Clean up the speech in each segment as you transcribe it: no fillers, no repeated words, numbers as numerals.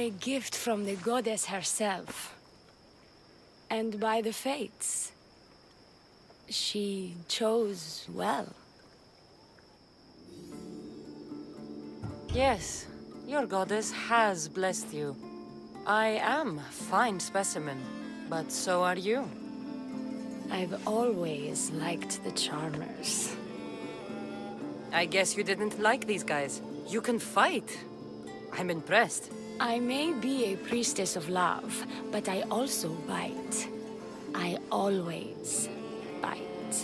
A gift from the goddess herself. And by the fates. She chose well. Yes, your goddess has blessed you. I am a fine specimen, but so are you. I've always liked the Charmers. I guess you didn't like these guys. You can fight. I'm impressed. I may be a priestess of love, but I also bite. I always bite.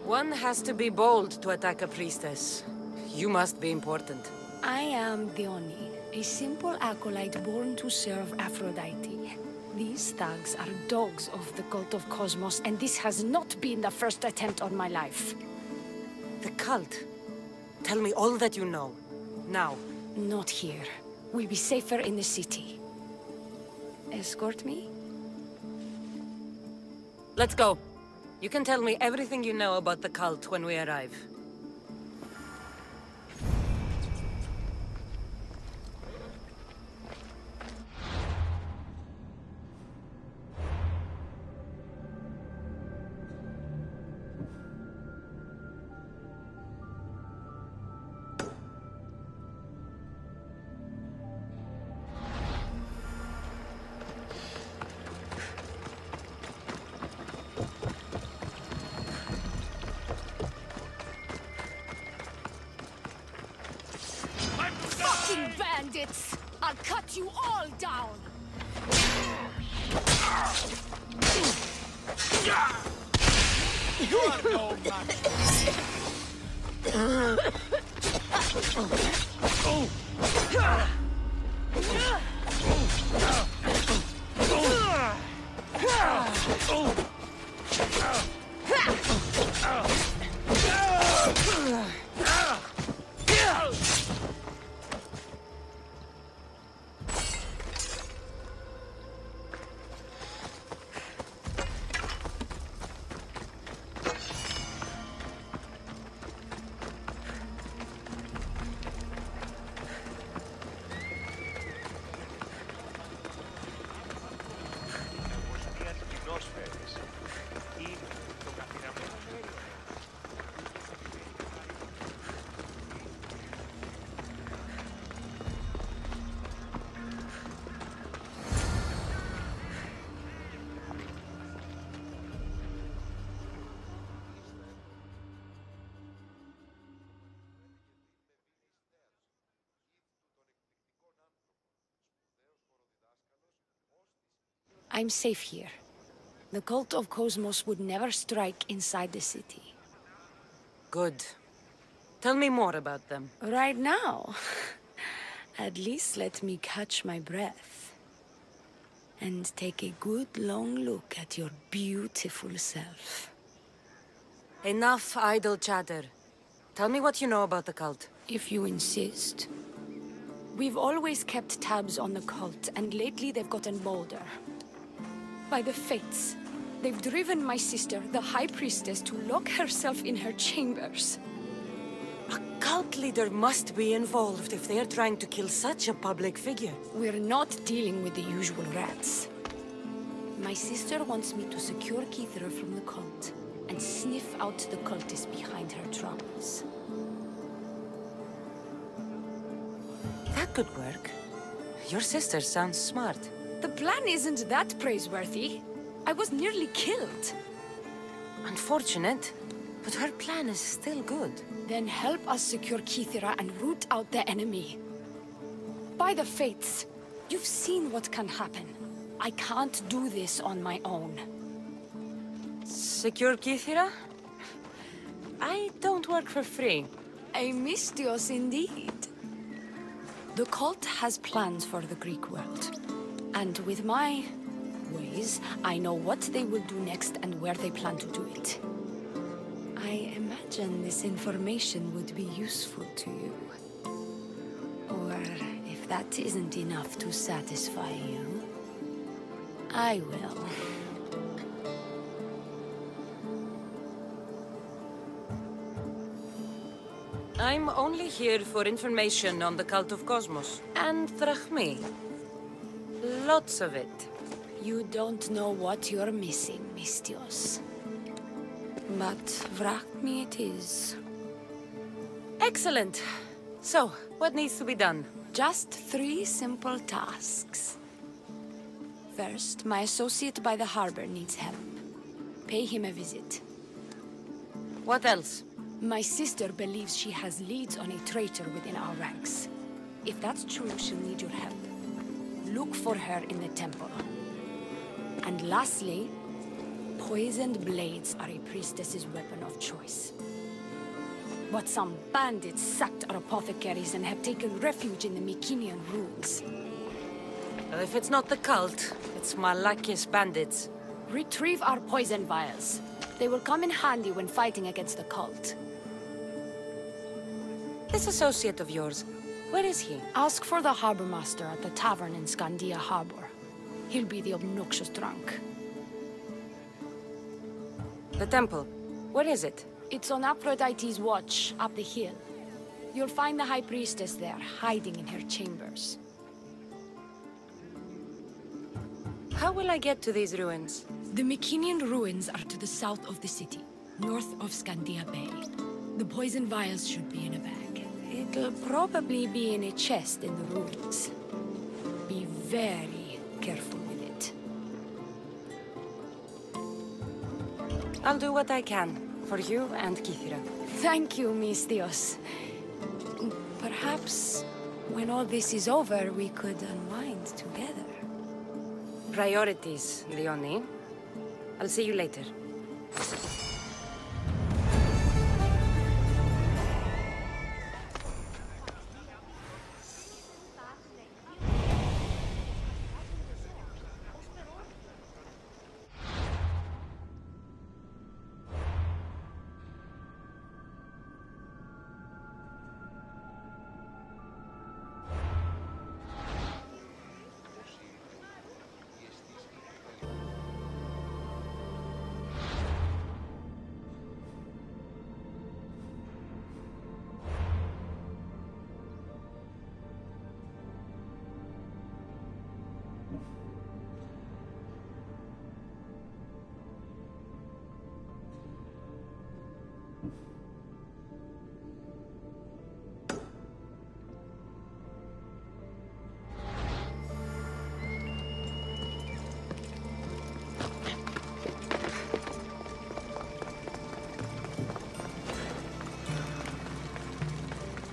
One has to be bold to attack a priestess. You must be important. I am Dione, a simple acolyte born to serve Aphrodite. These thugs are dogs of the cult of Cosmos, and this has not been the first attempt on my life. The cult? Tell me all that you know. Now. Not here. We'll be safer in the city. Escort me? Let's go. You can tell me everything you know about the cult when we arrive. Bandits! I'll cut you all down! You are no match. I'm safe here. The cult of Cosmos would never strike inside the city. Good. Tell me more about them. Right now? At least let me catch my breath. And take a good long look at your beautiful self. Enough idle chatter. Tell me what you know about the cult. If you insist. We've always kept tabs on the cult, and lately they've gotten bolder. By the fates, they've driven my sister, the High Priestess, to lock herself in her chambers. A cult leader must be involved if they're trying to kill such a public figure. We're not dealing with the usual rats. My sister wants me to secure Kithra from the cult, and sniff out the cultists behind her traumas. That could work. Your sister sounds smart. The plan isn't that praiseworthy. I was nearly killed. Unfortunate, but her plan is still good. Then help us secure Kithra and root out the enemy. By the fates, you've seen what can happen. I can't do this on my own. Secure Kithra? I don't work for free. A mystios indeed. The cult has plans for the Greek world. And with my ways, I know what they will do next and where they plan to do it. I imagine this information would be useful to you. Or if that isn't enough to satisfy you, I will. I'm only here for information on the Cult of Cosmos. And Drachmi. Lots of it. You don't know what you're missing, Mistios. But Vrachmi it is. Excellent. So, what needs to be done? Just 3 simple tasks. First, my associate by the harbor needs help. Pay him a visit. What else? My sister believes she has leads on a traitor within our ranks. If that's true, she'll need your help. Look for her in the temple. And lastly, poisoned blades are a priestess's weapon of choice. But some bandits sacked our apothecaries and have taken refuge in the Mycenian ruins. Well, if it's not the cult, it's Malakis bandits. Retrieve our poison vials. They will come in handy when fighting against the cult. This associate of yours, where is he? Ask for the harbor master at the tavern in Scandia Harbor. He'll be the obnoxious drunk. The temple, where is it? It's on Aphrodite's watch, up the hill. You'll find the High Priestess there, hiding in her chambers. How will I get to these ruins? The Mycenian ruins are to the south of the city, north of Scandia Bay. The poison vials should be in a bag. It'll probably be in a chest in the ruins. Be very careful with it. I'll do what I can, for you and Kithira. Thank you, Mistios. Perhaps, when all this is over, we could unwind together. Priorities, Leonie. I'll see you later.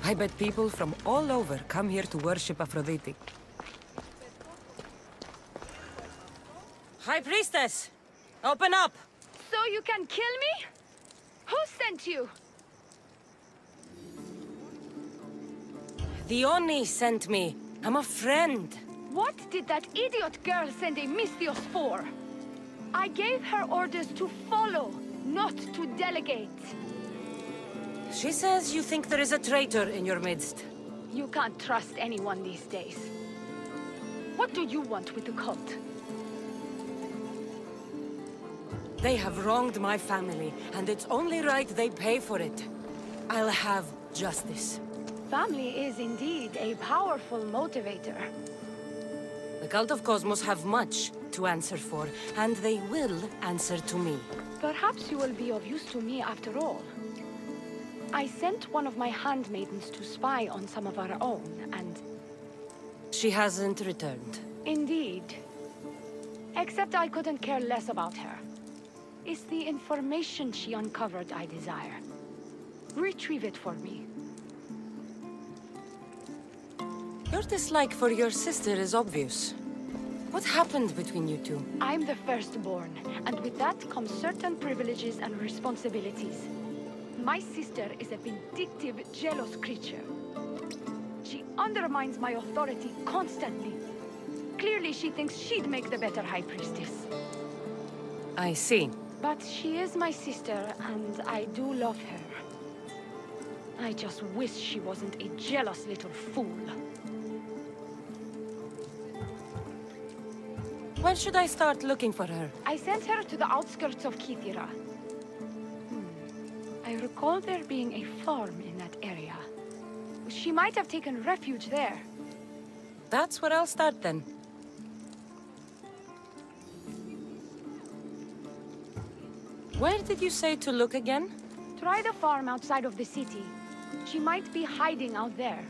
I bet people from all over come here to worship Aphrodite. High Priestess! Open up! So you can kill me? Who sent you? The Oni sent me. I'm a friend. What did that idiot girl send a Mistios for? I gave her orders to follow, not to delegate. She says you think there is a traitor in your midst. You can't trust anyone these days. What do you want with the cult? They have wronged my family, and it's only right they pay for it. I'll have justice. Family is indeed a powerful motivator. The Cult of Cosmos have much to answer for, and they will answer to me. Perhaps you will be of use to me after all. I sent one of my handmaidens to spy on some of our own, and... She hasn't returned. Indeed. Except I couldn't care less about her. It's the information she uncovered I desire. Retrieve it for me. Your dislike for your sister is obvious. What happened between you two? I'm the firstborn, and with that comes certain privileges and responsibilities. My sister is a vindictive, jealous creature. She undermines my authority constantly. Clearly she thinks she'd make the better High Priestess. I see. But she is my sister, and I do love her. I just wish she wasn't a jealous little fool. When should I start looking for her? I sent her to the outskirts of Kithira. I recall there being a farm in that area. She might have taken refuge there. That's where I'll start then. Where did you say to look again? Try the farm outside of the city. She might be hiding out there.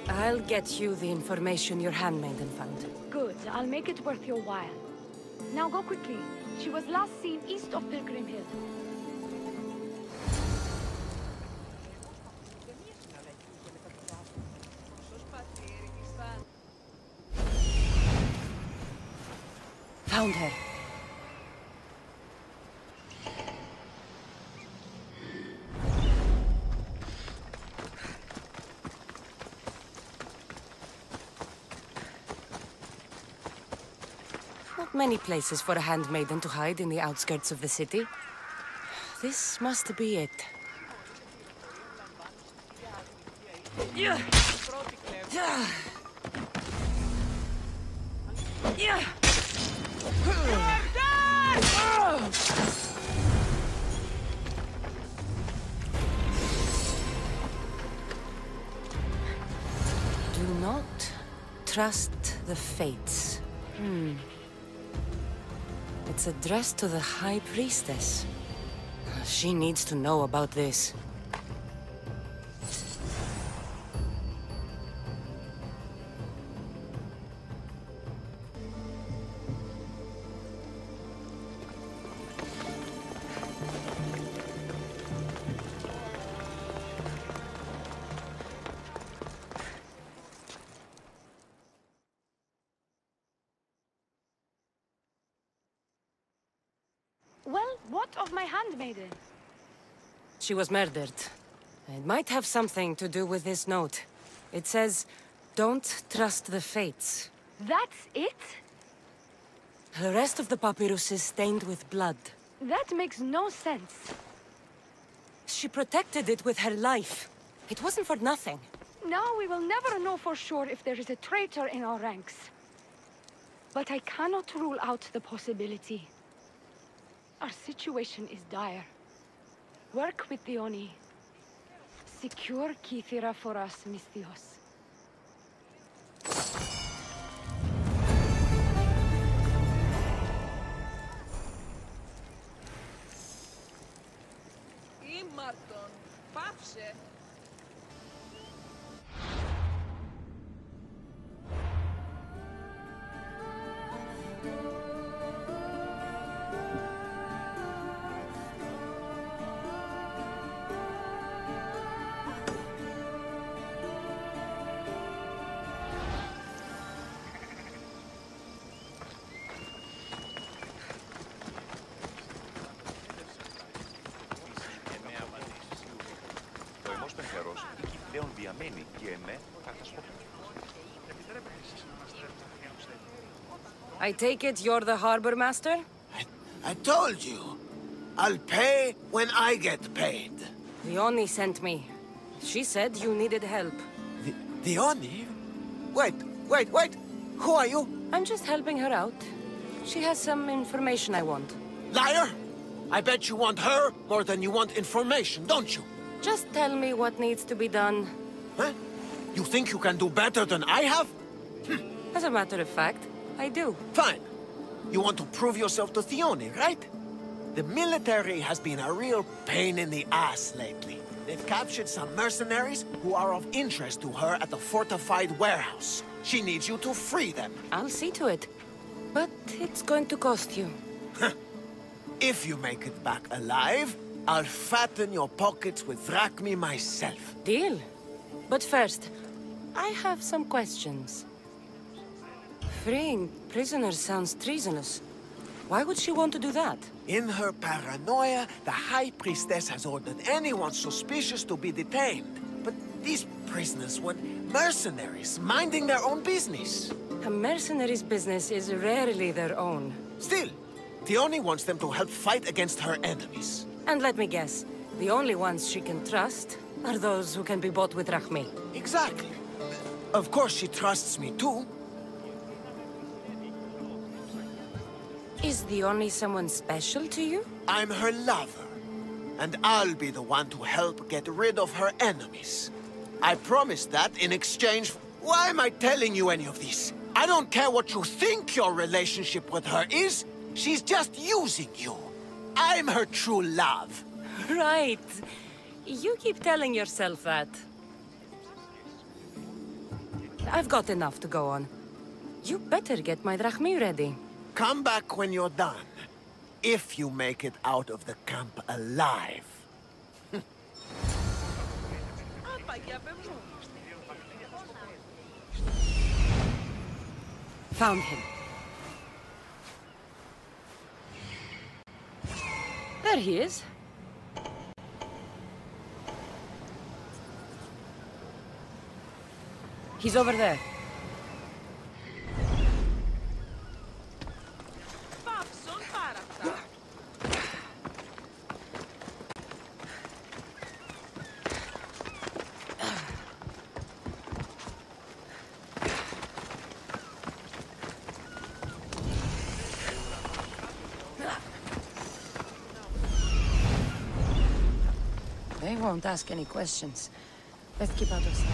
I'll get you the information your handmaiden found. Good. I'll make it worth your while. Now go quickly. She was last seen east of Pilgrim Hill. Found her. Not many places for a handmaiden to hide in the outskirts of the city. This must be it. Yeah. Yeah. Yeah. Do not trust the fates. It's addressed to the High Priestess. She needs to know about this. Well, what of my handmaiden? She was murdered. It might have something to do with this note. It says, "Don't trust the fates." That's it? The rest of the papyrus is stained with blood. That makes no sense. She protected it with her life. It wasn't for nothing. Now we will never know for sure if there is a traitor in our ranks. But I cannot rule out the possibility. Our situation is dire. Work with the Oni. Secure Kythera for us, Misthios. Ήμαρτον, πάψε. I take it you're the harbor master? I told you. I'll pay when I get paid. The Oni sent me. She said you needed help. The Oni? Wait. Who are you? I'm just helping her out. She has some information I want. Liar! I bet you want her more than you want information, don't you? Just tell me what needs to be done. Huh? You think you can do better than I have? As a matter of fact, I do. Fine. You want to prove yourself to Thione, right? The military has been a real pain in the ass lately. They've captured some mercenaries who are of interest to her at the fortified warehouse. She needs you to free them. I'll see to it. But it's going to cost you. If you make it back alive, I'll fatten your pockets with drachmi myself. Deal. But first, I have some questions. Freeing prisoners sounds treasonous. Why would she want to do that? In her paranoia, the High Priestess has ordered anyone suspicious to be detained. But these prisoners were mercenaries, minding their own business. A mercenary's business is rarely their own. Still, Thione wants them to help fight against her enemies. And let me guess, the only ones she can trust are those who can be bought with drachmi. Exactly. Of course she trusts me too. Is the only someone special to you? I'm her lover. And I'll be the one to help get rid of her enemies. I promise that in exchange for... Why am I telling you any of this? I don't care what you think your relationship with her is. She's just using you. I'm her true love. Right. You keep telling yourself that. I've got enough to go on. You better get my drachmi ready. Come back when you're done. If you make it out of the camp alive. Found him. There he is. He's over there. They won't ask any questions. Let's keep out of sight.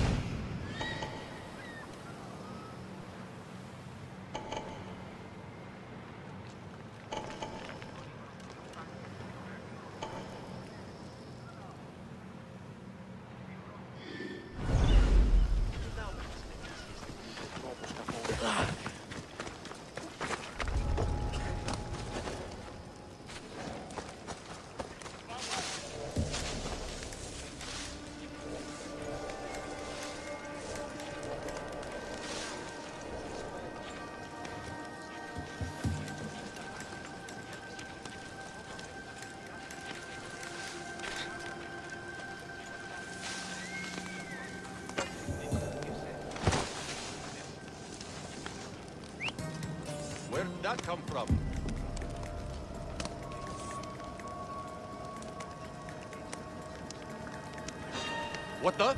Where did that come from? What the?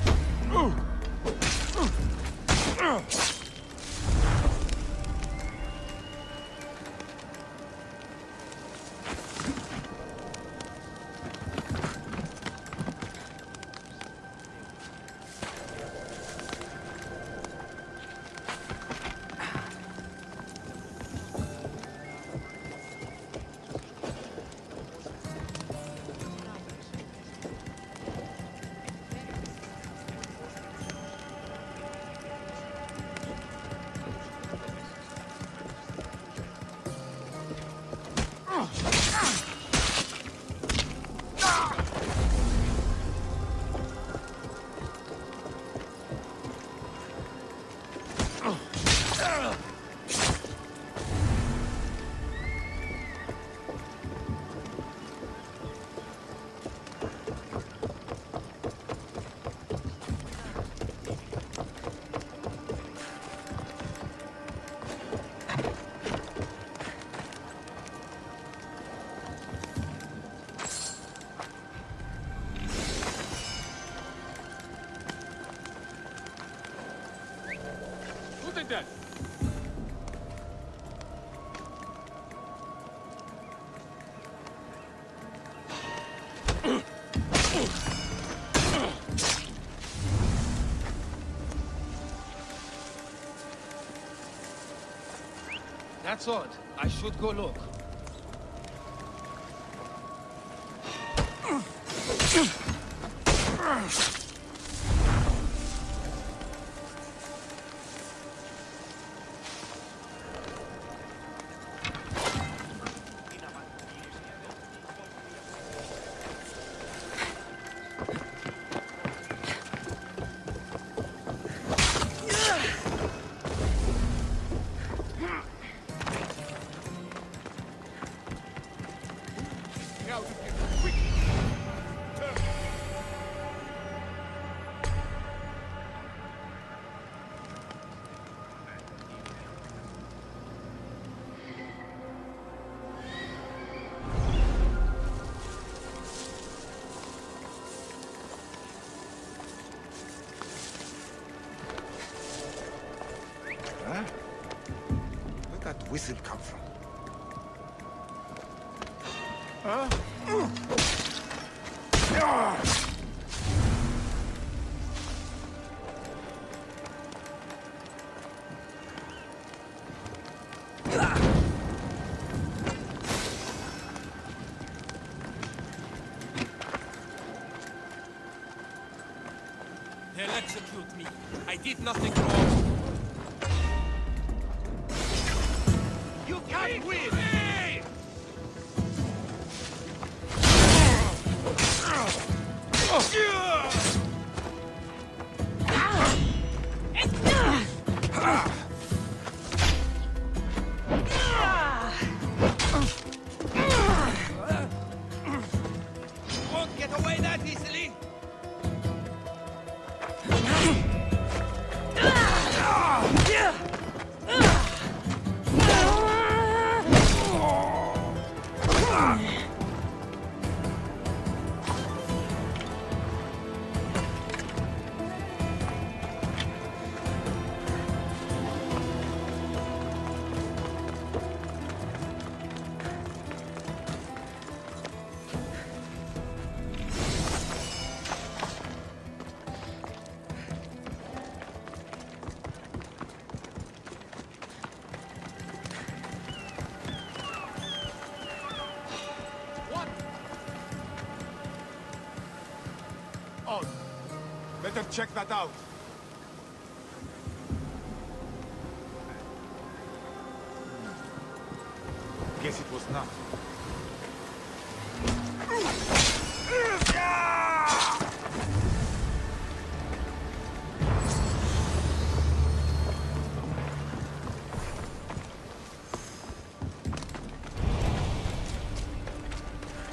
Dead. That's odd. I should go look. Huh? Where'd that whistle come from? Huh? I did nothing wrong. You can't win! Won't get away that easily. Oh, better check that out. Guess it was not.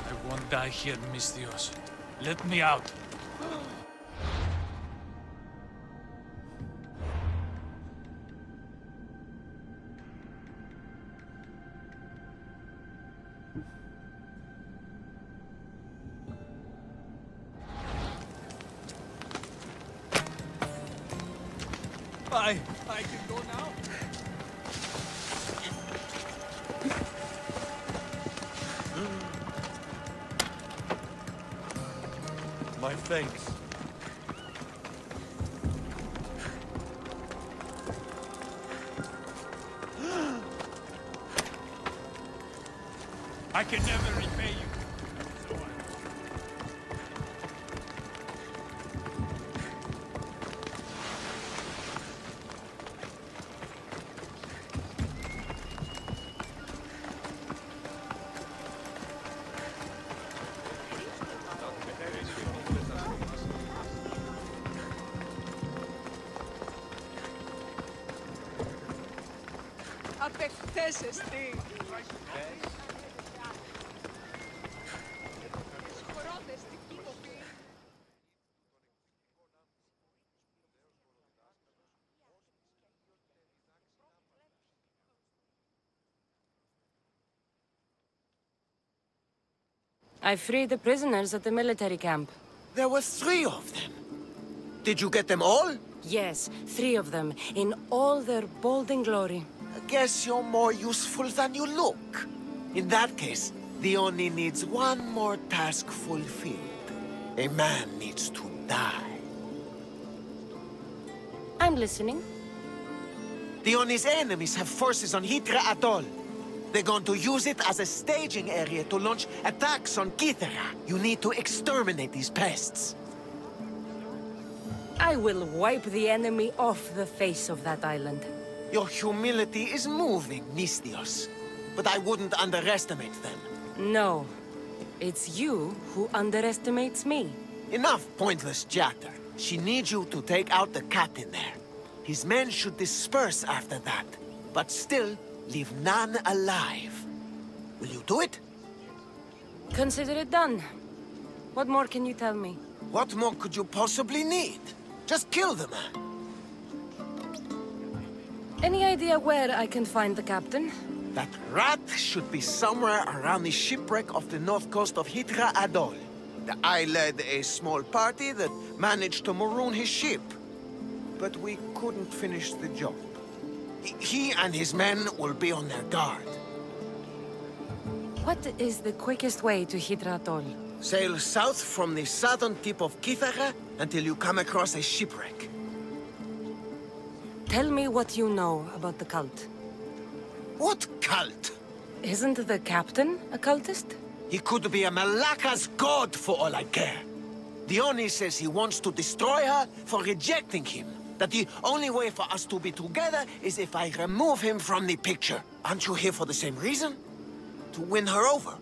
I won't die here, mis Dios. Let me out. I can go now? My thanks. I can never repay you. Απεχθές τι. I freed the prisoners at the military camp. There were 3 of them. Did you get them all? Yes, 3 of them, in all their bolding glory. I guess you're more useful than you look. In that case, the Oni needs one more task fulfilled. A man needs to die. I'm listening. The Oni's enemies have forces on Hydra Atoll. They're going to use it as a staging area to launch attacks on Kythera. You need to exterminate these pests. I will wipe the enemy off the face of that island. Your humility is moving, Nistios. But I wouldn't underestimate them. No. It's you who underestimates me. Enough pointless chatter. She needs you to take out the captain there. His men should disperse after that, but still leave none alive. Will you do it? Consider it done. What more can you tell me? What more could you possibly need? Just kill the man. Any idea where I can find the captain? That rat should be somewhere around the shipwreck off the north coast of Hydra Atoll. I led a small party that managed to maroon his ship. But we couldn't finish the job. He and his men will be on their guard. What is the quickest way to Hydra Atoll? Sail south from the southern tip of Kythera until you come across a shipwreck. Tell me what you know about the cult. What cult? Isn't the captain a cultist? He could be a Malaka's god for all I care. The Oni says he wants to destroy her for rejecting him. That the only way for us to be together is if I remove him from the picture. Aren't you here for the same reason? To win her over?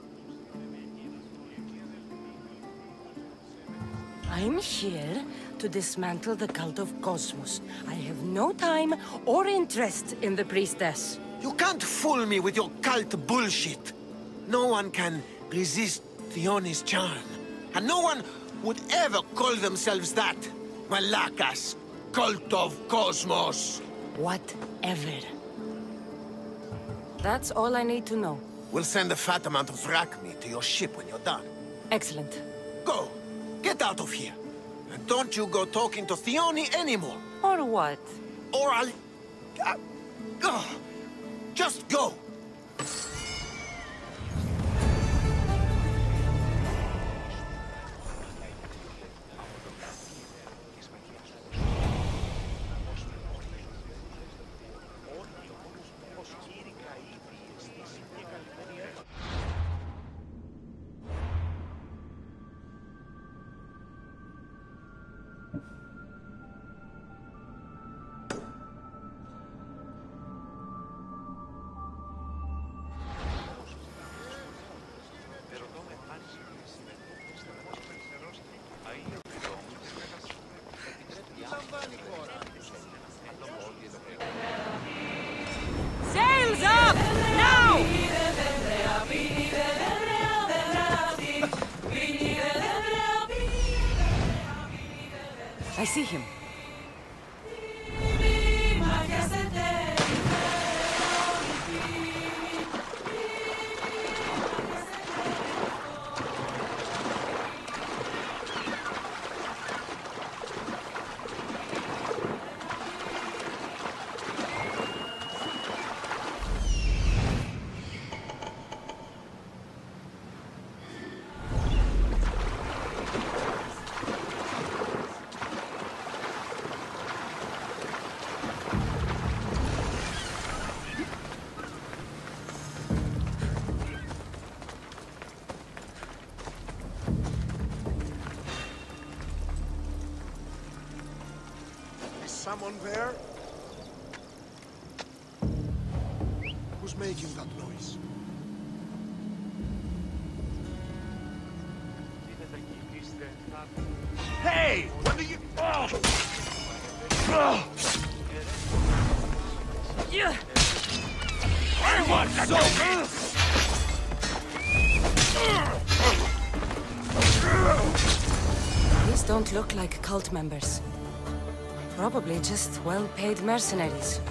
I'm here to dismantle the cult of Cosmos. I have no time or interest in the priestess. You can't fool me with your cult bullshit. No one can resist Theoni's charm. And no one would ever call themselves that. Malakas, cult of Cosmos. Whatever. That's all I need to know. We'll send a fat amount of wrack meat to your ship when you're done. Excellent. Go. Get out of here. And don't you go talking to Theoni anymore. Or what? Or I'll... just go. Sails up! Now! I see him. Someone there? Who's making that noise? Hey! What are you... Yeah. I want that! These don't look like cult members. Probably just well-paid mercenaries.